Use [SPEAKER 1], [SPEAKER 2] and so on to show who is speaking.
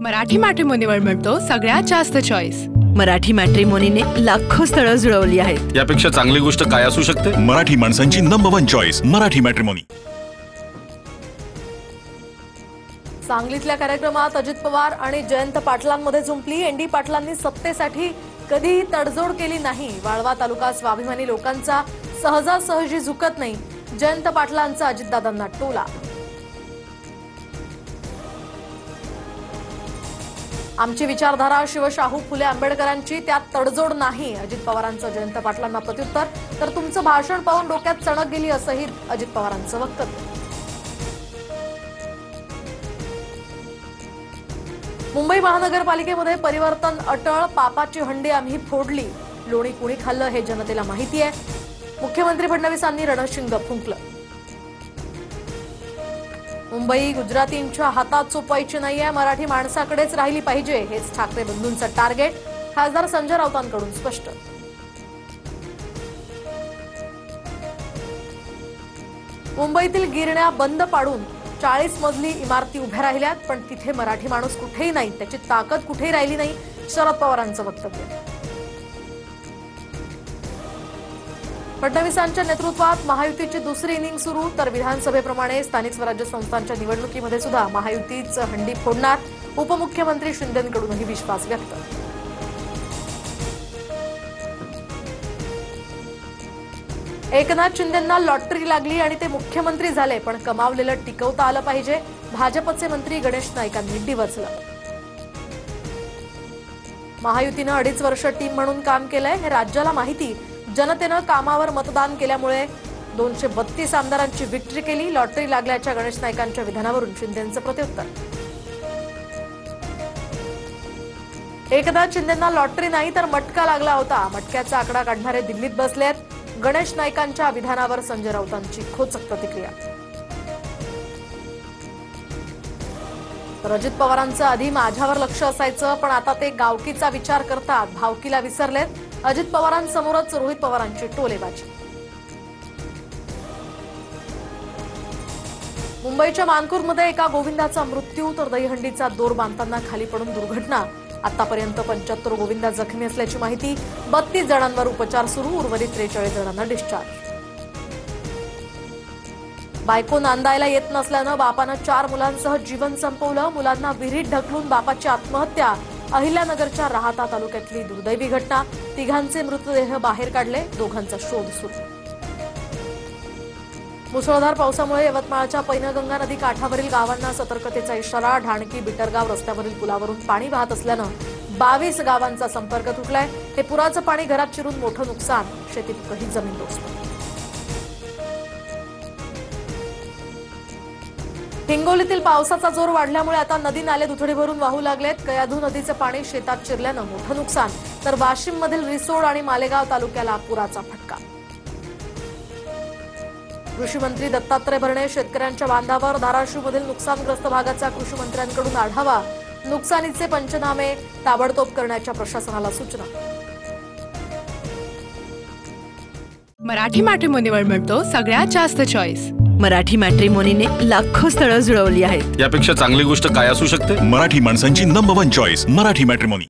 [SPEAKER 1] मराठी मॅट्रिमोनीवर मिळतो सगळ्यात जास्त चॉईस।
[SPEAKER 2] मराठी मॅट्रिमोनीने लाखो स्थळं जुळवली आहेत।
[SPEAKER 3] यापेक्षा चांगली गोष्ट काय असू शकते?
[SPEAKER 4] मराठी माणसांची नंबर 1 चॉईस मराठी मॅट्रिमोनी।
[SPEAKER 5] सांगलीतल्या कार्यक्रमात अजित पवार आणि जयंत पाटलांमध्ये झुंपली। एनडी पाटलांनी सत्तेसाठी कधीही तडजोड केली नाही। वाळवा तालुका स्वाभिमानी लोकांचा सहजासहजी झुकत नाही। जयंत पाटलांचा अजितदादांना टोला। आमची विचारधारा शिवशाहू फुले आंबेडकरांची, त्यात तडजोड नाही। अजित पवारांचं जयंत पाटलांना प्रत्युत्तर, तर तुमचं भाषण पाहून डोक्यात चणक गेली असंही अजित पवारांचं वक्तव्य। मुंबई महानगरपालिकेमध्ये परिवर्तन अटळ। पापाची हंडी आम्ही फोडली। लोणी कुणी खाल्लं हे जनतेला माहिती आहे। मुख्यमंत्री फडणवीसांनी रणशिंग फुंकलं। मुंबई गुजरातींच्या हातात सोपवायची नाहीये, मराठी माणसाकडेच राहिली पाहिजे, हेच ठाकरे बंधूंचं टार्गेट। खासदार संजय राऊतांकडून स्पष्ट। मुंबईतील गिरण्या बंद पाडून 40 मजली इमारती उभ्या राहिल्यात, पण तिथे मराठी माणूस कुठेही नाही, त्याची ताकद कुठेही राहिली नाही। शरद पवारांचं वक्तव्य। फडणवीसांच्या नेतृत्वात महायुतीची दुसरी इनिंग सुरू, तर विधानसभेप्रमाणे स्थानिक स्वराज्य संस्थांच्या निवडणुकीमध्ये सुद्धा महायुतीचं हंडी फोडणार। उपमुख्यमंत्री शिंदेंकडूनही विश्वास व्यक्त। एकनाथ शिंदेंना लॉटरी लागली आणि ते मुख्यमंत्री झाले, पण कमावलेलं टिकवता आलं पाहिजे। भाजपचे मंत्री गणेश नाईकांनी डिवचलं। महायुतीनं 2.5 वर्ष टीम म्हणून काम केलंय, हे राज्याला माहिती। जनतेनं कामावर मतदान केल्यामुळे 232 आमदारांची विक्ट्री केली। लॉटरी लागल्याच्या गणेश नाईकांच्या विधानावरून शिंदेंचं प्रत्युत्तर। एकनाथ शिंदेंना लॉटरी नाही तर मटका लागला होता। मटक्याचा आकडा काढणारे दिल्लीत बसलेत। गणेश नाईकांच्या विधानावर संजय राऊतांची खोचक प्रतिक्रिया। तर अजित पवारांचं आधी माझ्यावर लक्ष असायचं, पण आता ते गावकीचा विचार करतात, भावकीला विसरलेत। अजित पवारांसमोरच रोहित पवारांची टोलेबाजी। मुंबईच्या मानकूरमध्ये एका गोविंदाचा मृत्यू, तर दहीहंडीचा दोर बांधताना खाली पडून दुर्घटना। आतापर्यंत 75 गोविंदा जखमी असल्याची माहिती। 32 जणांवर उपचार सुरू, उर्वरित 43 जणांना डिस्चार्ज। बायको नांदायला येत नसल्यानं बापानं 4 मुलांसह जीवन संपवलं। मुलांना विहिरीत ढकलून बापाची आत्महत्या। अहिल्यानगरच्या राहाता तालुक्यातली दुर्दैवी घटना। तिघांचे मृतदेह बाहेर काढले, दोघांचा शोध सुरू। मुसळधार पावसामुळे यवतमाळच्या पैनगंगा नदी काठावरील गावांना सतर्कतेचा इशारा। ढाणकी बिटरगाव रस्त्यावरील पुलावरून पाणी वाहत असल्यानं 22 गावांचा संपर्क तुटलाय। हे पुराचं पाणी घरात शिरून मोठं नुकसान, शेतीतही जमीनदोस्त। हिंगोलीतील पावसाचा जोर वाढल्यामुळे आता नदी नाले दुथडी भरून वाहू लागलेत। कयाधू नदीचं पाणी शेतात शिरल्यानं मोठं नुकसान, तर वाशिममधील रिसोड आणि मालेगाव तालुक्याला पुराचा फटका। कृषी मंत्री दत्तात्रय भरणे शेतकऱ्यांच्या बांधावर। धाराशिवमधील नुकसानग्रस्त भागाचा कृषी मंत्र्यांकडून आढावा। नुकसानीचे पंचनामे ताबडतोब करण्याच्या प्रशासनाला सूचना।
[SPEAKER 1] मराठी मॅट्रिमोनीवर मिळतो सगळ्यात जास्त चॉईस।
[SPEAKER 2] मराठी मॅट्रिमोनीने लाखो स्थळं जुळवली आहेत।
[SPEAKER 3] यापेक्षा चांगली गोष्ट काय असू शकते?
[SPEAKER 4] मराठी माणसांची नंबर 1 चॉईस मराठी मॅट्रिमोनी।